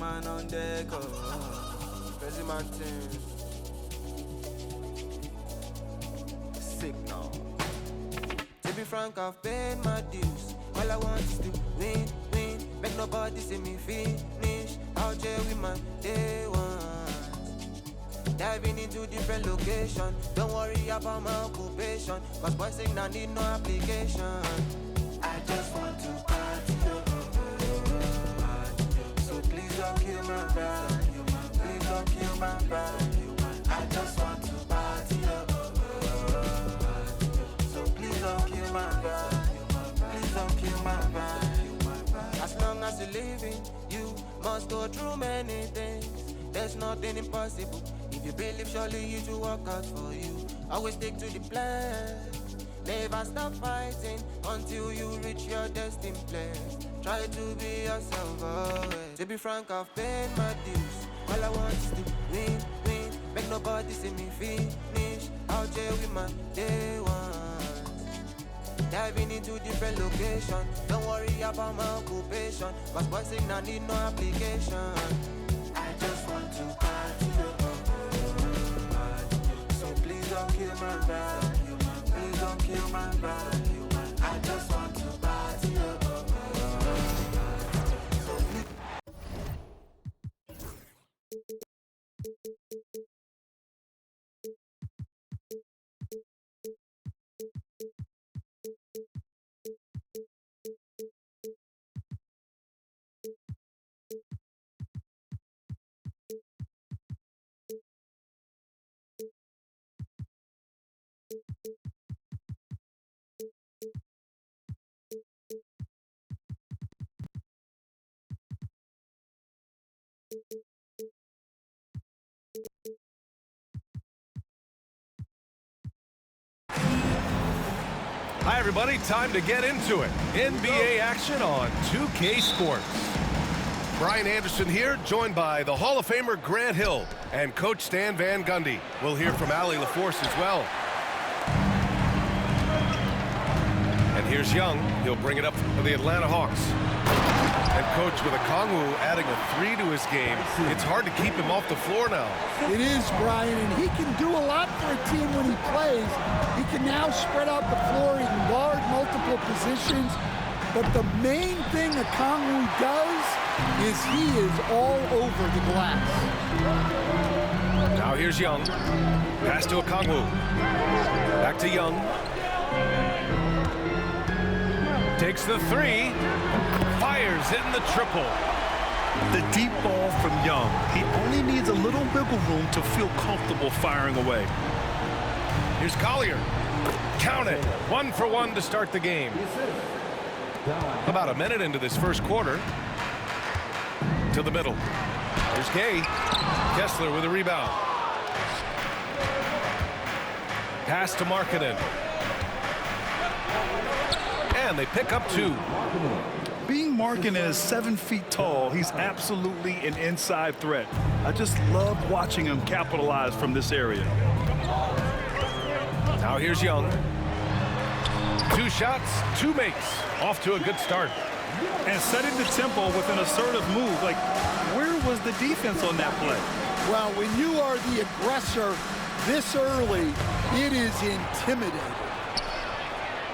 man on deck. Crazy mountain. Sick now. To be frank, I've paid my dues. All I want is to win. Make nobody see me finish. Out here with my day ones. Diving into different locations. Don't worry about my occupation. Cause boys saying I need no application. I just want to party. So please don't kill my vibe. Please don't kill my vibe. I just want to party. So please don't kill my vibe. Please don't kill my vibe. As long as you're living, you must go through many things. There's nothing impossible. If you believe, surely you to work out for you. Always stick to the plan. Never stop fighting until you reach your destined place. Try to be yourself always. To be frank, I've paid my dues. All I want is to win. Make nobody see me finish. Out here with my day ones. Diving into different locations. Don't worry about my occupation. Cause boys saying I need no application. I just want to party. So please don't kill my vibe. Please don't kill my vibe. I just want to party. Hi, everybody. Time to get into it. NBA action on 2K Sports. Brian Anderson here, joined by the Hall of Famer Grant Hill and Coach Stan Van Gundy. We'll hear from Allie LaForce as well. And here's Young. He'll bring it up for the Atlanta Hawks. And Coach, with Okongwu adding a 3 to his game, it's hard to keep him off the floor now. It is, Brian, and he can do a lot for a team when he plays. He can now spread out the floor. He can guard multiple positions. But the main thing Okongwu does is he is all over the glass. Now here's Young. Pass to Okongwu. Back to Young. Takes the 3. Fires in the triple. The deep ball from Young. He only needs a little wiggle room to feel comfortable firing away. Here's Collier. Count it. 1 for 1 to start the game. About a minute into this first quarter. To the middle. Here's Gay. Kessler with a rebound. Pass to Markkanen. And they pick up 2. Being Markkanen is 7 feet tall, he's absolutely an inside threat. I just love watching him capitalize from this area. Now here's Young. 2 shots, 2 makes. Off to a good start. And setting the tempo with an assertive move. Like, where was the defense on that play? Well, when you are the aggressor this early, it is intimidating.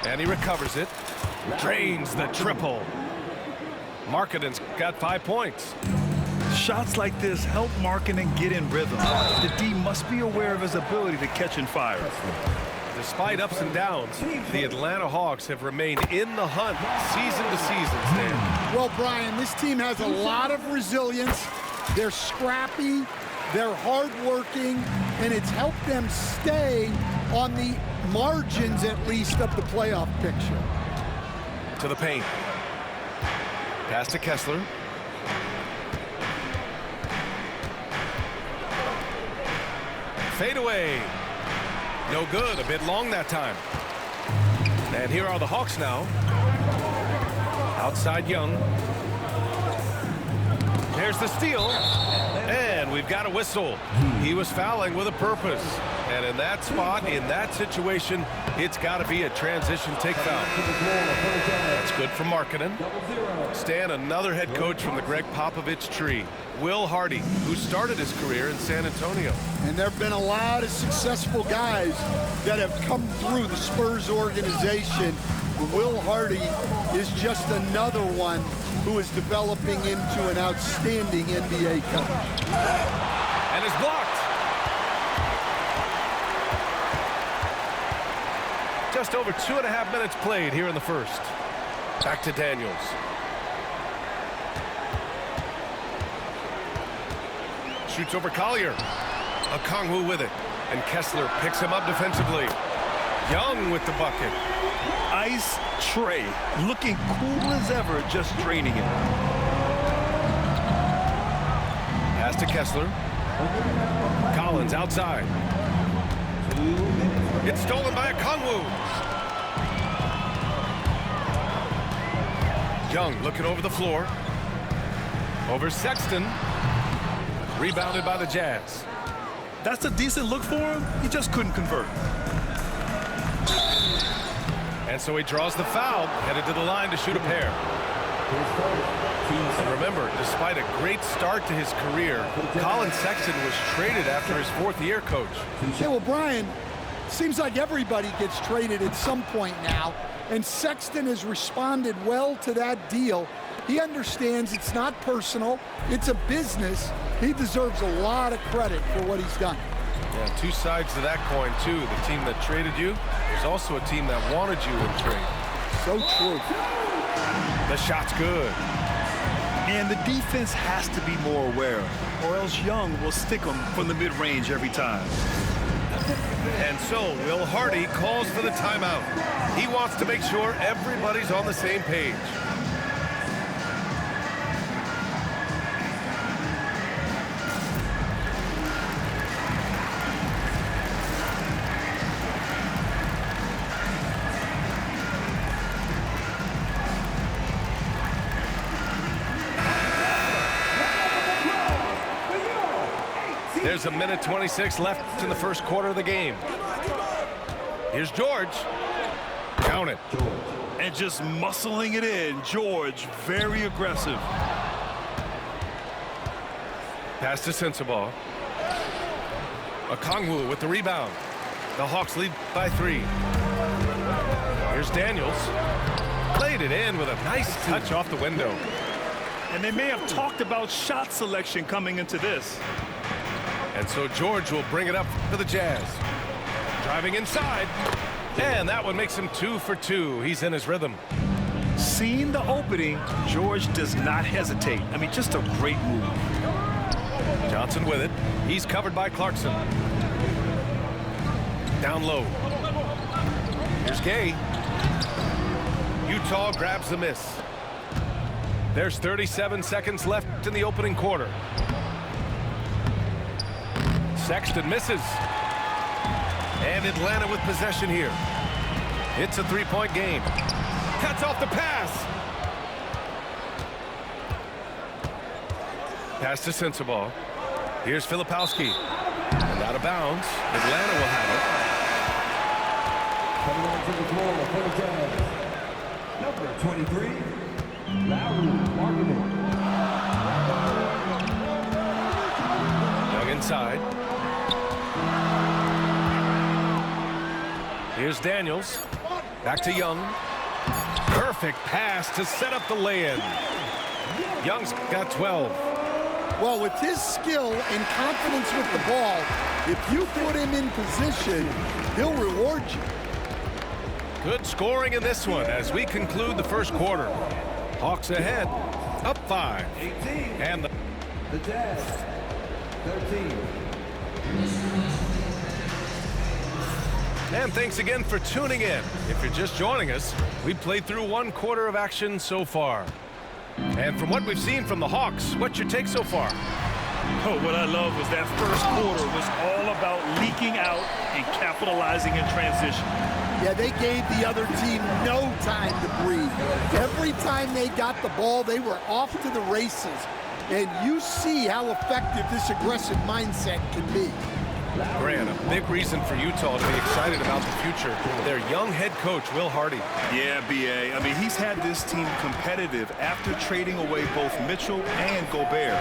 And he recovers it. Drains the triple. Markkanen's got 5 points. Shots like this help Markkanen get in rhythm. The D must be aware of his ability to catch and fire. Despite ups and downs, the Atlanta Hawks have remained in the hunt season to season, Stan. Well, Brian, this team has a lot of resilience. They're scrappy, they're hardworking, and it's helped them stay on the margins, at least, of the playoff picture. To the paint. Pass to Kessler. Fade away. No good. A bit long that time. And here are the Hawks now. Outside Young. There's the steal. And we've got a whistle. He was fouling with a purpose. And in that spot, in that situation, it's got to be a transition take foul. That's good for Markkanen. Stan, another head coach from the Greg Popovich tree. Will Hardy, who started his career in San Antonio. And there have been a lot of successful guys that have come through the Spurs organization. Will Hardy is just another one who is developing into an outstanding NBA coach. And is blocked. Just over 2.5 minutes played here in the first. Back to Daniels. Shoots over Collier. Okongwu with it. And Kessler picks him up defensively. Young with the bucket. Ice Trey, looking cool as ever, just draining it. Pass to Kessler. Collins outside. It's stolen by Okongwu. Young looking over the floor. Over Sexton. Rebounded by the Jazz. That's a decent look for him. He just couldn't convert. And so he draws the foul, headed to the line to shoot a pair. And remember, despite a great start to his career, Colin Sexton was traded after his 4th year, Coach. Yeah, well, Brian, seems like everybody gets traded at some point now, and Sexton has responded well to that deal. He understands it's not personal, it's a business. He deserves a lot of credit for what he's done. Yeah, two sides to that coin, too. The team that traded you, there's also a team that wanted you in trade. So true. The shot's good. And the defense has to be more aware, or else Young will stick them from the mid-range every time. And so Will Hardy calls for the timeout. He wants to make sure everybody's on the same page. There's a minute 26 left in the first quarter of the game. Here's George. Count it. And just muscling it in. George, very aggressive. Pass to Sensabaugh. Okongwu with the rebound. The Hawks lead by 3. Here's Daniels. Played it in with a nice touch off the window. And they may have talked about shot selection coming into this. And so George will bring it up for the Jazz. Driving inside. And that one makes him 2 for 2. He's in his rhythm. Seeing the opening, George does not hesitate. I mean, just a great move. Johnson with it. He's covered by Clarkson. Down low. Here's Gay. Utah grabs the miss. There's 37 seconds left in the opening quarter. Sexton misses. And Atlanta with possession here. It's a 3-point game. Cuts off the pass. Pass to Sensabaugh. Here's Filipowski. And out of bounds. Atlanta will have it. Number 23, Lauri Markkanen. Young inside. Here's Daniels. Back to Young. Perfect pass to set up the lay-in. Young's got 12. Well, with his skill and confidence with the ball, if you put him in position, he'll reward you. Good scoring in this one as we conclude the first quarter. Hawks ahead, up 5. 18. And the Jazz, 13. And thanks again for tuning in. If you're just joining us, we played through 1 quarter of action so far. And from what we've seen from the Hawks, what's your take so far? Oh, what I love was that first quarter was all about leaking out and capitalizing in transition. Yeah, they gave the other team no time to breathe. Every time they got the ball, they were off to the races. And you see how effective this aggressive mindset can be. Grant, a big reason for Utah to be excited about the future. Their young head coach, Will Hardy. Yeah, B.A. I mean, he's had this team competitive after trading away both Mitchell and Gobert.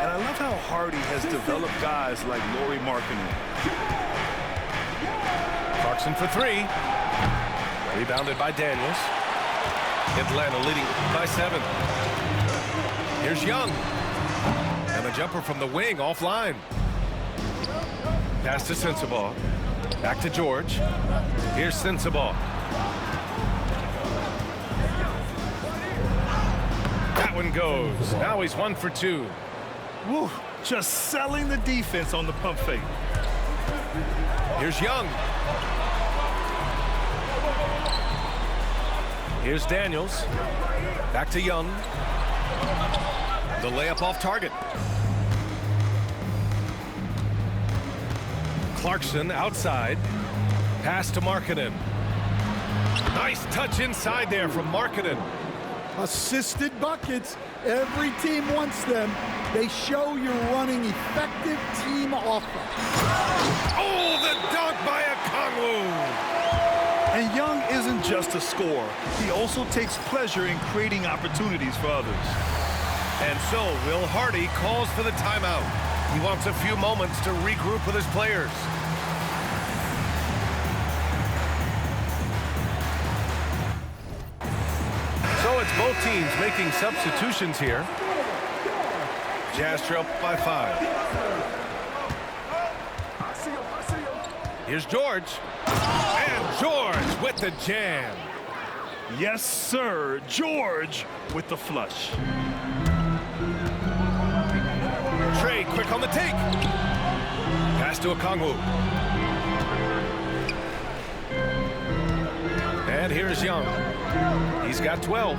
And I love how Hardy has developed guys like Lauri Markkanen. Clarkson for three. Rebounded by Daniels. Atlanta leading by 7. Here's Young. And the jumper from the wing offline. Pass to Sensabaugh. Back to George. Here's Sensabaugh. That one goes. Now he's 1 for 2. Woo, just selling the defense on the pump fake. Here's Young. Here's Daniels. Back to Young. The layup off target. Clarkson outside. Pass to Markkanen. Nice touch inside there from Markkanen. Assisted buckets. Every team wants them. They show you're running effective team offense. Oh, the dunk by Okongwu. And Young isn't just a scorer. He also takes pleasure in creating opportunities for others. And so Will Hardy calls for the timeout. He wants a few moments to regroup with his players. So it's both teams making substitutions here. Jazz trail by 5. Here's George. And George with the jam. Yes, sir. George with the flush. Trey quick on the take. Pass to Okongwu. And here's Young. He's got 12.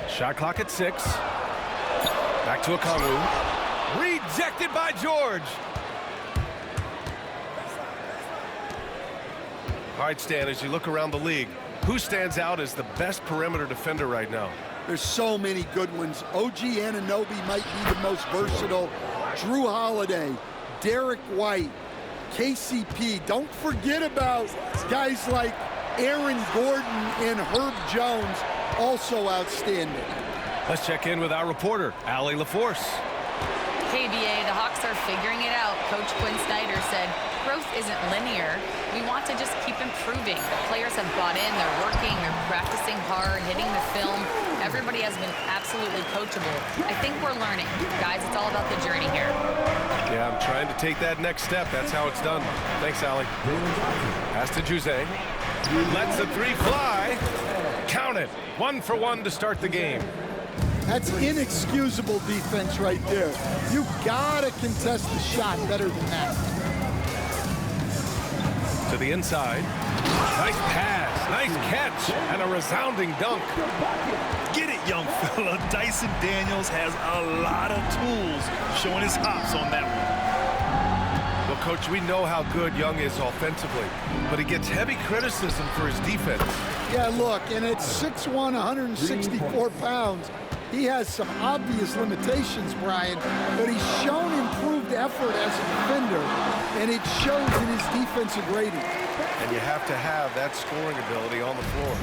Shot clock at 6. Back to Okongwu. Rejected by George. All right, Stan, as you look around the league, who stands out as the best perimeter defender right now? There's so many good ones. OG Anunoby might be the most versatile. Drew Holiday, Derek White, KCP. Don't forget about guys like Aaron Gordon and Herb Jones, also outstanding. Let's check in with our reporter, Allie LaForce. KBA, the Hawks are figuring it out. Coach Quinn Snyder said, growth isn't linear. We want to just keep improving. The players have bought in, they're working, they're practicing hard, hitting the film. Everybody has been absolutely coachable. I think we're learning. Guys, it's all about the journey here. Yeah, I'm trying to take that next step. That's how it's done. Thanks, Allie. Pass to Jose. Lets the three fly. Count it. 1 for 1 to start the game. That's inexcusable defense right there. You gotta contest the shot better than that. To the inside. Nice pass, nice catch, and a resounding dunk. Get it, young fella. Dyson Daniels has a lot of tools, showing his hops on that one. Well, Coach, we know how good Young is offensively, but he gets heavy criticism for his defense. Yeah, look, and at 6'1", 164 pounds, he has some obvious limitations, Brian, but he's shown improved effort as a defender, and it shows in his defensive rating. And you have to have that scoring ability on the floor.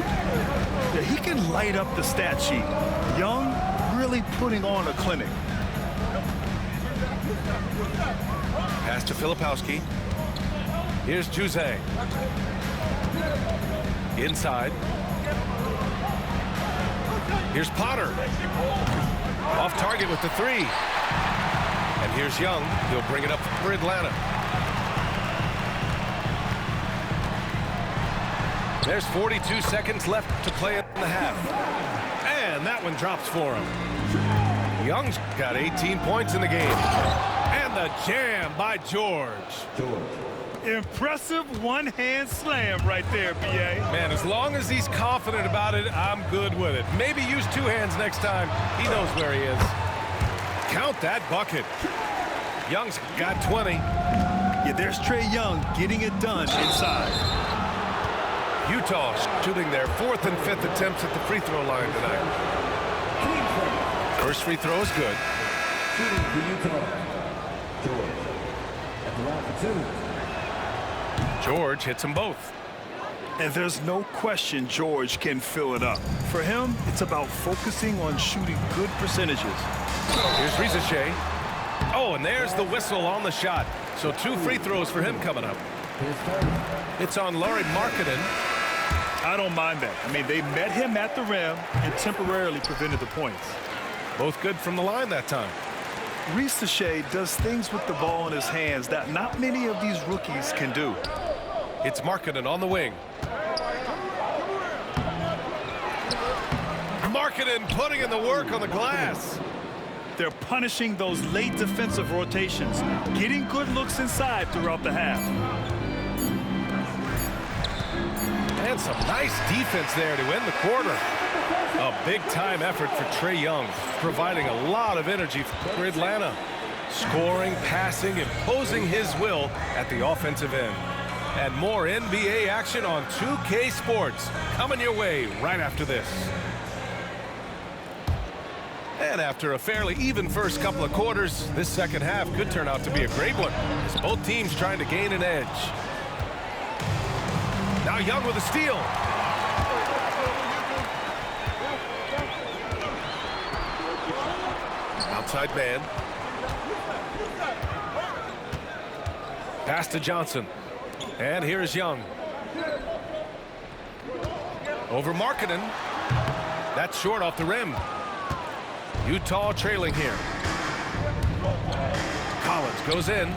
Yeah, he can light up the stat sheet. Young really putting on a clinic. Pass to Filipowski. Here's Jose. Inside. Here's Potter. Off target with the 3. And here's Young. He'll bring it up for Atlanta. There's 42 seconds left to play in the half. And that one drops for him. Young's got 18 points in the game. And the jam by George. Impressive one-hand slam right there, B.A. Man, as long as he's confident about it, I'm good with it. Maybe use 2 hands next time. He knows where he is. Count that bucket. Young's got 20. Yeah, there's Trae Young getting it done inside. Utah shooting their 4th and 5th attempts at the free throw line tonight. First free throw is good. Shooting for Utah, George. At the line for 2. George hits them both. And there's no question George can fill it up. For him, it's about focusing on shooting good percentages. Here's Risache. Oh, and there's the whistle on the shot. So 2 free throws for him coming up. It's on Lauri Markkanen. I don't mind that. I mean, they met him at the rim and temporarily prevented the points. Both good from the line that time. Risache does things with the ball in his hands that not many of these rookies can do. It's Markkanen on the wing. Markkanen putting in the work on the glass. They're punishing those late defensive rotations, getting good looks inside throughout the half. And some nice defense there to end the quarter. A big-time effort for Trae Young, providing a lot of energy for Atlanta. Scoring, passing, imposing his will at the offensive end. And more NBA action on 2K Sports coming your way right after this. And after a fairly even first couple of quarters, this second half could turn out to be a great one, as both teams trying to gain an edge. Now Young with a steal. Outside man. Pass to Johnson. And here's Young. Over Markkanen. That's short off the rim. Utah trailing here. Collins goes in.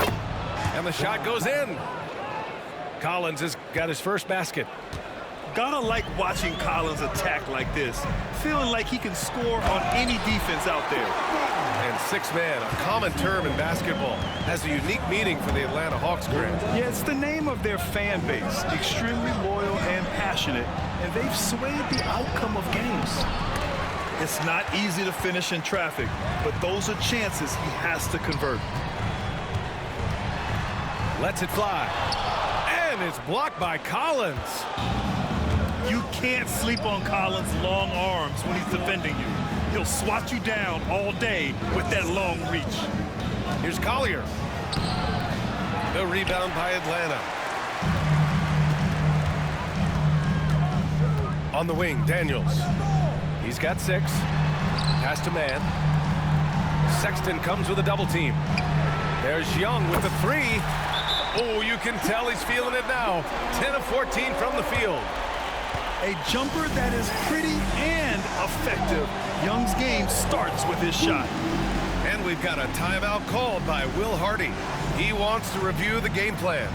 And the shot goes in. Collins has got his first basket. Gotta like watching Collins attack like this, feeling like he can score on any defense out there. And 6-man, a common term in basketball, has a unique meaning for the Atlanta Hawks, Grant. Yeah, it's the name of their fan base, extremely loyal and passionate, and they've swayed the outcome of games. It's not easy to finish in traffic, but those are chances he has to convert. Lets it fly. And it's blocked by Collins. You can't sleep on Collins' long arms when he's defending you. He'll swat you down all day with that long reach. Here's Collier. The rebound by Atlanta. On the wing, Daniels. He's got 6. Pass to man. Sexton comes with a double team. There's Young with the 3. Oh, you can tell he's feeling it now. 10 of 14 from the field. A jumper that is pretty and effective. Young's game starts with his shot. And we've got a timeout called by Will Hardy. He wants to review the game plan.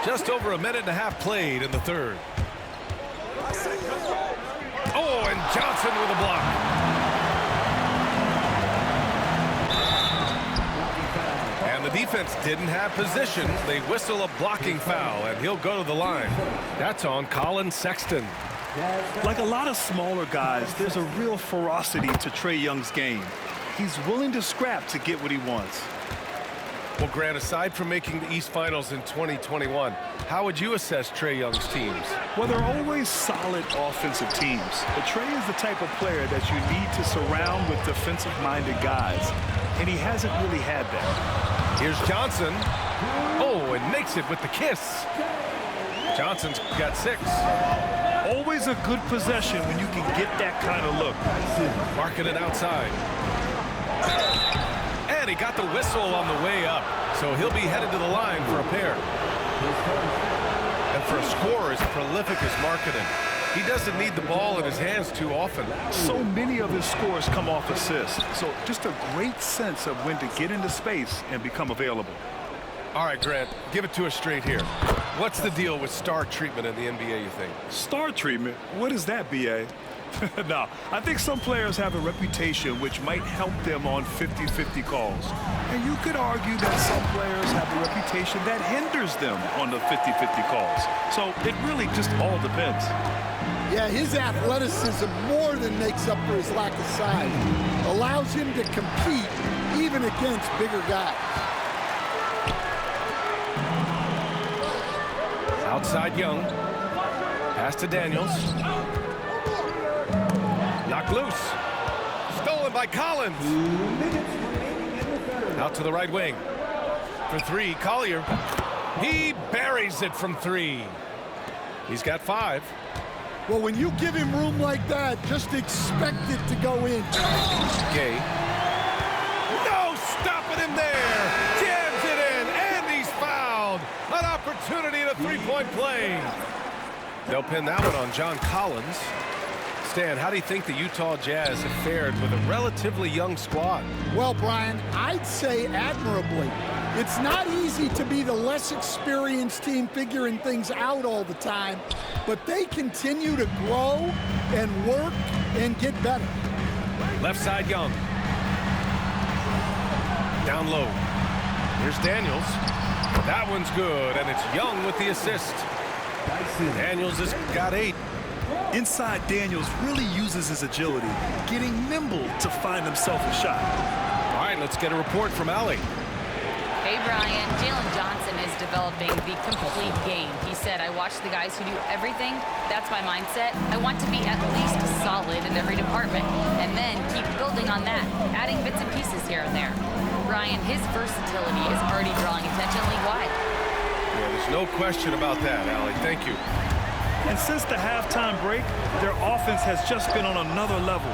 Just over a minute and a half played in the third. Oh, and Johnson with a block. And the defense didn't have position. They whistle a blocking foul, and he'll go to the line. That's on Colin Sexton. Like a lot of smaller guys, there's a real ferocity to Trae Young's game. He's willing to scrap to get what he wants. Well, Grant, aside from making the East Finals in 2021, how would you assess Trae Young's teams? Well, they're always solid offensive teams, but Trae is the type of player that you need to surround with defensive-minded guys, and he hasn't really had that. Here's Johnson. Oh, and makes it with the kiss. Johnson's got 6. Always a good possession when you can get that kind of look. Marking it outside. And he got the whistle on the way up, so he'll be headed to the line for a pair. And for a scorer as prolific as Markkanen, he doesn't need the ball in his hands too often. So many of his scores come off assists, so just a great sense of when to get into space and become available. All right, Grant, give it to us straight here. What's the deal with star treatment in the NBA, you think? Star treatment? What is that, B.A.? No, I think some players have a reputation which might help them on 50-50 calls. And you could argue that some players have a reputation that hinders them on the 50-50 calls. So it really just all depends. Yeah, his athleticism more than makes up for his lack of size. Allows him to compete even against bigger guys. Outside Young. Pass to Daniels. Knocked loose. Stolen by Collins. Out to the right wing. For three, Collier. He buries it from three. He's got 5. Well, when you give him room like that, just expect it to go in. Gay. No stopping him there. Jams it in, and he's fouled. An opportunity at a three-point play. They'll pin that one on John Collins. Stan, how do you think the Utah Jazz have fared with a relatively young squad? Well, Brian, I'd say admirably. It's not easy to be the less experienced team figuring things out all the time, but they continue to grow and work and get better. Left side, Young. Down low. Here's Daniels. That one's good, and it's Young with the assist. Daniels has got 8. Inside, Daniels really uses his agility, getting nimble to find himself a shot. All right, let's get a report from Allie. Hey, Brian. Jalen Johnson is developing the complete game. He said, I watch the guys who do everything. That's my mindset. I want to be at least solid in every department and then keep building on that, adding bits and pieces here and there. Brian, his versatility is already drawing attention league-wide. Yeah, there's no question about that, Allie. Thank you. And since the halftime break, their offense has just been on another level.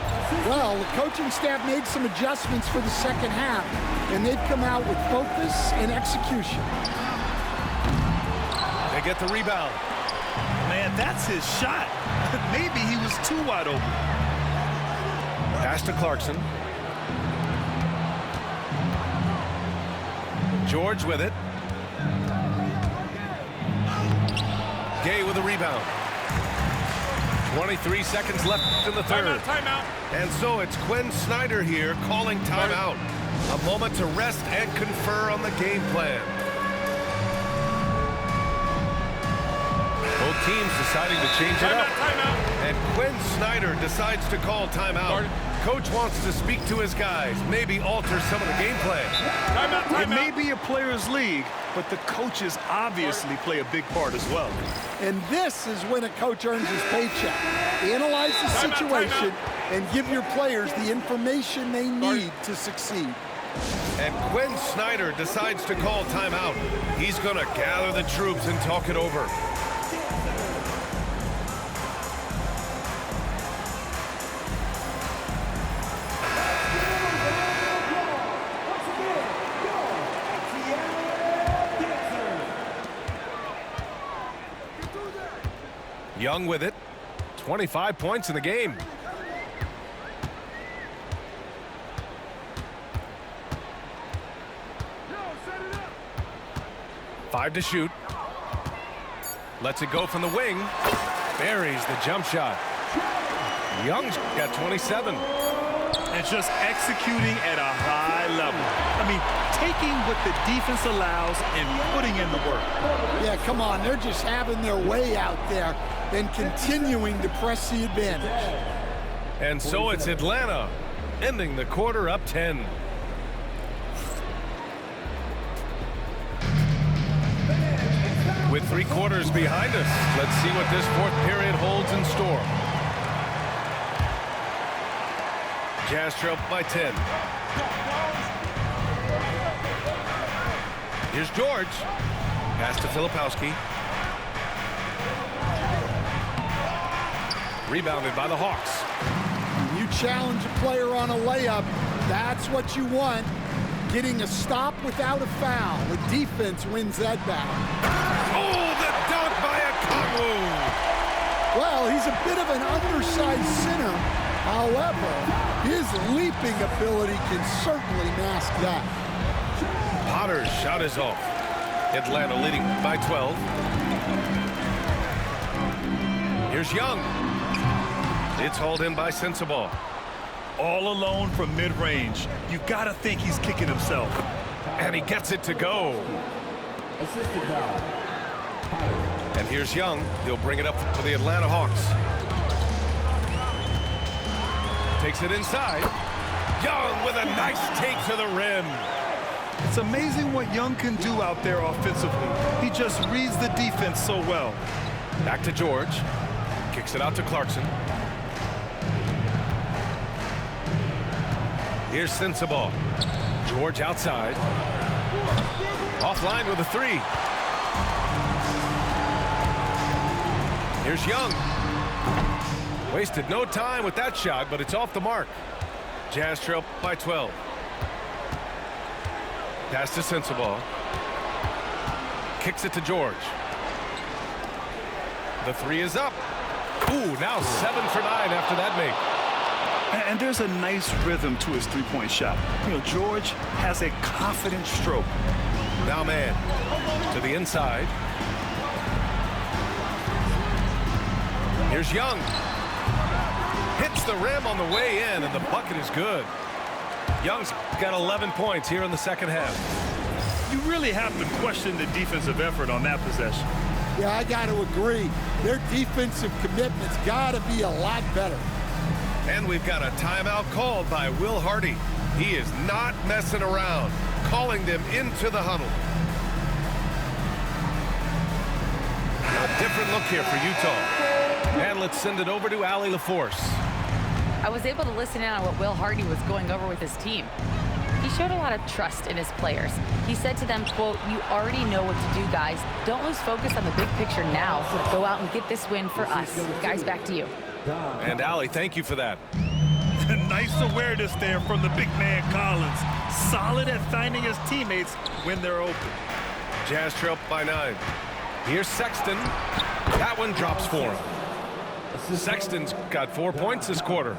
Well, the coaching staff made some adjustments for the second half, and they've come out with focus and execution. They get the rebound. Man, that's his shot. Maybe he was too wide open. Pass to Clarkson. George with it. Gay with a rebound. 23 seconds left in the third. Timeout. And so it's Quinn Snyder here calling timeout. A moment to rest and confer on the game plan. Both teams deciding to change it up. And Quinn Snyder decides to call timeout. Coach wants to speak to his guys, maybe alter some of the game plan. It may be a players' league, but the coaches obviously play a big part as well. And this is when a coach earns his paycheck. Analyze the situation and give your players the information they need to succeed. And Quinn Snyder decides to call timeout. He's going to gather the troops and talk it over. Young with it. 25 points in the game. Five to shoot. Lets it go from the wing. Buries the jump shot. Young's got 27. And just executing at a high level. I mean, taking what the defense allows and putting in the work. Yeah, come on. They're just having their way out there and continuing to press the advantage. And so it's Atlanta ending the quarter up 10. With 3 quarters behind us, let's see what this fourth period holds in store. Jazz trail by 10. Here's George. Pass to Filipowski. Rebounded by the Hawks. You challenge a player on a layup, that's what you want. Getting a stop without a foul. The defense wins that battle. Oh, the dunk by Okongwu. Well, he's a bit of an undersized center. However, his leaping ability can certainly mask that. Potter's shot is off. Atlanta leading by 12. Here's Young. It's hauled in by Sensabaugh. All alone from mid-range. You've got to think he's kicking himself. And he gets it to go. Assisted foul. And here's Young. He'll bring it up for the Atlanta Hawks. Takes it inside. Young with a nice take to the rim. It's amazing what Young can do out there offensively. He just reads the defense so well. Back to George. Kicks it out to Clarkson. Here's Sensabaugh. George outside. Offline with a three. Here's Young. Wasted no time with that shot, but it's off the mark. Jazz trail by 12. Pass to Sensabaugh. Kicks it to George. The three is up. Ooh, now 7 for 9 after that make. And there's a nice rhythm to his three-point shot. You know, George has a confident stroke. Now man to the inside. Here's Young. Hits the rim on the way in, and the bucket is good. Young's got 11 points here in the second half. You really have to question the defensive effort on that possession. Yeah, I got to agree. Their defensive commitment's got to be a lot better. And we've got a timeout called by Will Hardy. He is not messing around, calling them into the huddle. A different look here for Utah. And let's send it over to Allie LaForce. I was able to listen in on what Will Hardy was going over with his team. He showed a lot of trust in his players. He said to them, quote, "You already know what to do, guys. Don't lose focus on the big picture now. Go out and get this win for us." Guys, back to you. And Allie, thank you for that. Nice awareness there from the big man Collins. Solid at finding his teammates when they're open. Jazz trail by 9. Here's Sexton. That one drops for him. Sexton's got 4 points this quarter.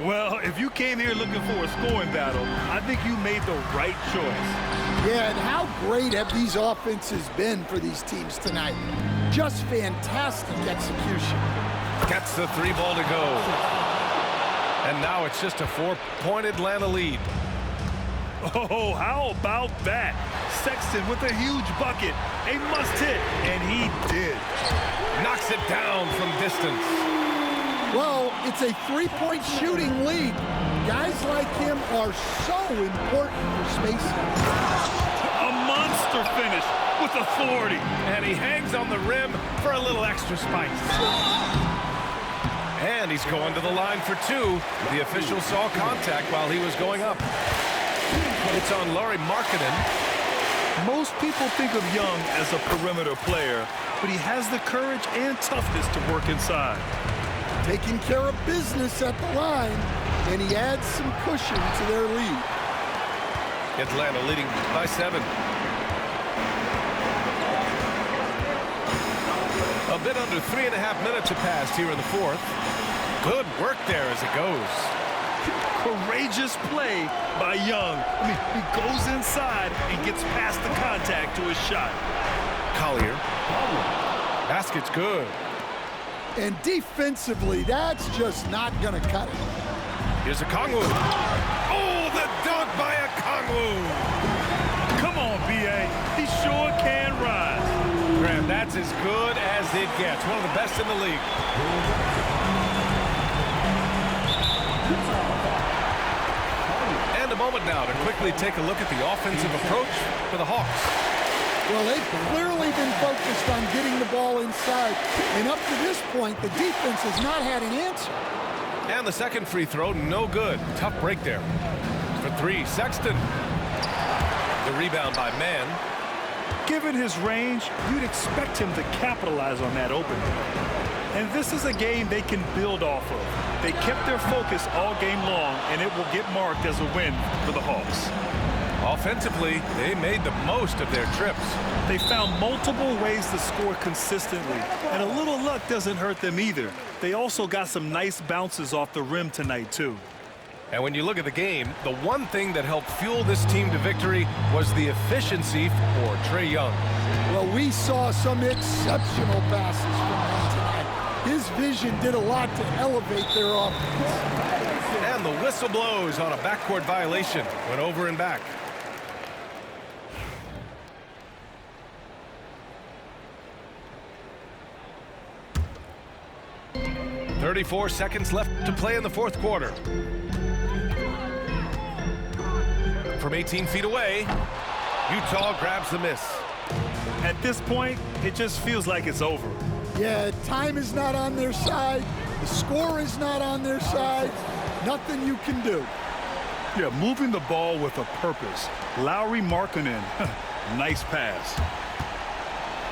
Well, if you came here looking for a scoring battle, I think you made the right choice. Yeah, and how great have these offenses been for these teams tonight? Just fantastic execution. Gets the three ball to go. And now it's just a 4-point Atlanta lead. Oh, how about that? Sexton with a huge bucket. A must hit, and he did. Knocks it down from distance. Well, it's a three-point shooting lead. Guys like him are so important for spacing. A monster finish with authority. And he hangs on the rim for a little extra spice. And he's going to the line for 2. The official saw contact while he was going up. It's on Lauri Markkanen. Most people think of Young as a perimeter player, but he has the courage and toughness to work inside. Taking care of business at the line, and he adds some cushion to their lead. Atlanta leading by 7. A bit under 3.5 minutes have passed here in the fourth. Good work there as it goes. Courageous play by Young. I mean, he goes inside and gets past the contact to his shot. Collier. Basket's good. And defensively, that's just not going to cut it. Here's Okongwu. Oh, the dunk by Okongwu. Come on, B.A. He sure can rise. Graham, that's as good as it gets. One of the best in the league. And a moment now to quickly take a look at the offensive approach for the Hawks. Well, they've clearly been focused on getting the ball inside. And up to this point, the defense has not had an answer. And the second free throw, no good. Tough break there. For 3, Sexton. The rebound by Mann. Given his range, you'd expect him to capitalize on that opening. And this is a game they can build off of. They kept their focus all game long, and it will get marked as a win for the Hawks. Offensively, they made the most of their trips. They found multiple ways to score consistently, and a little luck doesn't hurt them either. They also got some nice bounces off the rim tonight, too. And when you look at the game, the one thing that helped fuel this team to victory was the efficiency for Trae Young. Well, we saw some exceptional passes from him tonight. His vision did a lot to elevate their offense. And the whistle blows on a backcourt violation. Went over and back. "34 seconds left to play in the fourth quarter." From 18 feet away, Utah grabs the miss. At this point, it just feels like it's over. Yeah, time is not on their side. The score is not on their side. Nothing you can do. Yeah, moving the ball with a purpose. Lauri Markkanen, nice pass.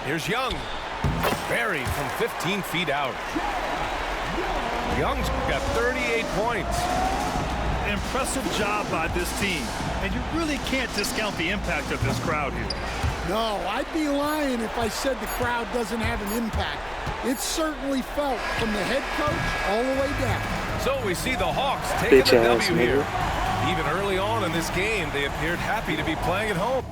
Here's Young. Buried from 15 feet out. Young's got 38 points. Impressive job by this team. And you really can't discount the impact of this crowd here. No, I'd be lying if I said the crowd doesn't have an impact. It's certainly felt from the head coach all the way down. So we see the Hawks taking the W here. Even early on in this game, they appeared happy to be playing at home.